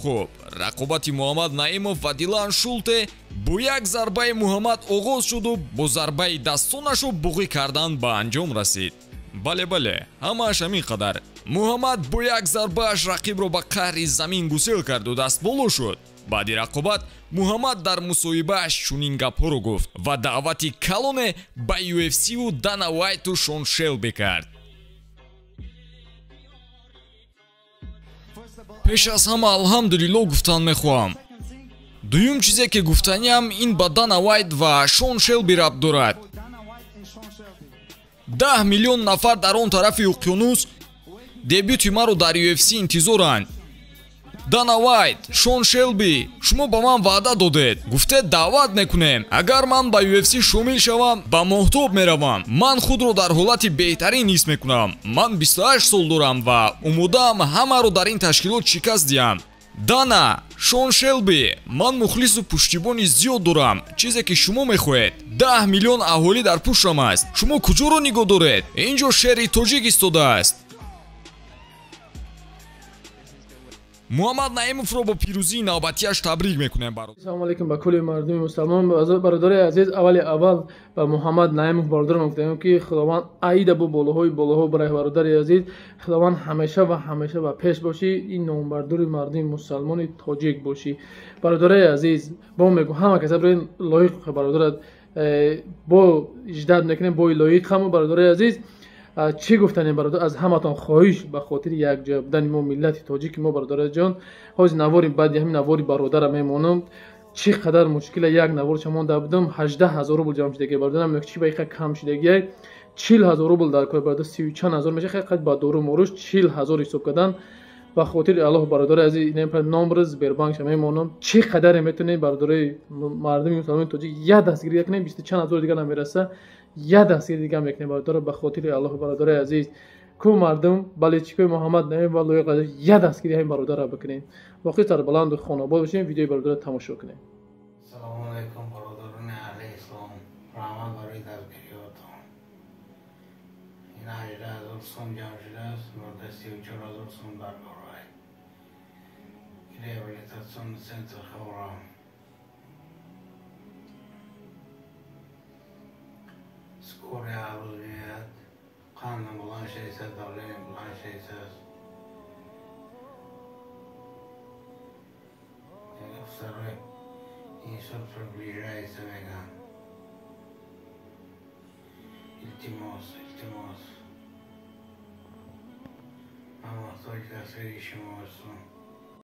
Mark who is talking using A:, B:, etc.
A: хуб, рақобати Муҳаммад Наимов ва Дилан Шулте бо як зарбаи Муҳаммад оғоз шуду бо зарбаи дастонашу буғӣ кардан ба анҷом расид. Бале, ҳамааш ҳамин қадар. Муҳаммад бо як зарбааш рақибро ба қаҳри замин гусел карду дастболо шуд. баъди рақобат Муҳаммад дар мусоҳибааш чунин гапҳоро гуфт ва даъвати калоне ба UFC-у Дана Вайту Шон Шелби кард. пеш аз ҳама алҳамдулилло гуфтан мехоҳам. дуюм чизе ки гуфтаниам ин ба Дана Вайт ва Шон Шелби рабт дорад. 10 миллион нафар дар он тарафи уқёнус дебюти маро дар UFC интизоранд. Дана Вайт, Шон Шелби, шумо ба ман ваъда додед, гуфтед даъват мекунем. Агар ман ба UFC шомил шавам, ба моҳтоб меравам. Ман худро дар ҳолати беҳтарин ҳис мекунам. Ман 28 сол дорам ва умодаам ҳамаро дар ин ташкилот шикаст диҳам. Дана, Шон Шелби, ман мухлису пуштибони зиёд дорам. чизе ки шумо мехоҳед. 10 миллион аҳолӣ дар пуштам аст. шумо куҷоро нигоҳ доред? ин ҷо шери тоҷик истодааст. Муҳаммад Наимовро бо пирӯзии навбатиаш табрик мекунем.
B: Ассалому алайкум ба кулли мардуми мусулмон. Бародари азиз, аввали аввал ба Муҳаммад Наимов бародар мегӯям ки худованд аида бу болоҳои барои бародари азиз, худованд ҳамеша ва пеш бошӣ, ин номбардори мардуми мусулмони тоҷик бошӣ. Бародари азиз, бо мегӯ ҳама каса бирин лоиқ бародарат бо иҷдод мекунем, бо лоиқ ҳама бародари азиз. چی گفتنیم برادر از همتون خواهش به خاطر یک جا بودن ما ملت تاجیک ما برادر جان حاج نواری بعد همین نواری برادر میمونم چی قدر مشکل یک نوار شما دادم 18000 روبل جمع شده که برادرم یک چی باید کم شده 40000 روبل در کار برادر 34000 میشه خیلی با دورو مروش 40000 حساب کردن به خاطر الله برادر از این نمبر سپربانک شما میمونم چی قدر میتونه برادر مردم مسلمان تاجیک یا دستگیری کنه 24000 دیگه نمیرسه یا دستگیری دیگه میکنه برادر به خاطر الله برادر عزیز کو مردم بالچیکای محمد نعیم و لوی قدر یا دستگیری همین برادر را بکنین واقعا سر بلند خانواده باشین ویدیو برادر تماشا کنین.
C: سلام علیکم برادران اهل اسلام، رحمت برای درگیریاتون. این 18000 سوم جمع شده است، مورد 34000 سوم برقرار. ریابیلیتاسیون سنتر خورم. سکوری عروضیت قانون بلند شیست دولین بلند شیست افسره این شرط رو بیره ایسه میگن التماس من محتاج کسی شما هستم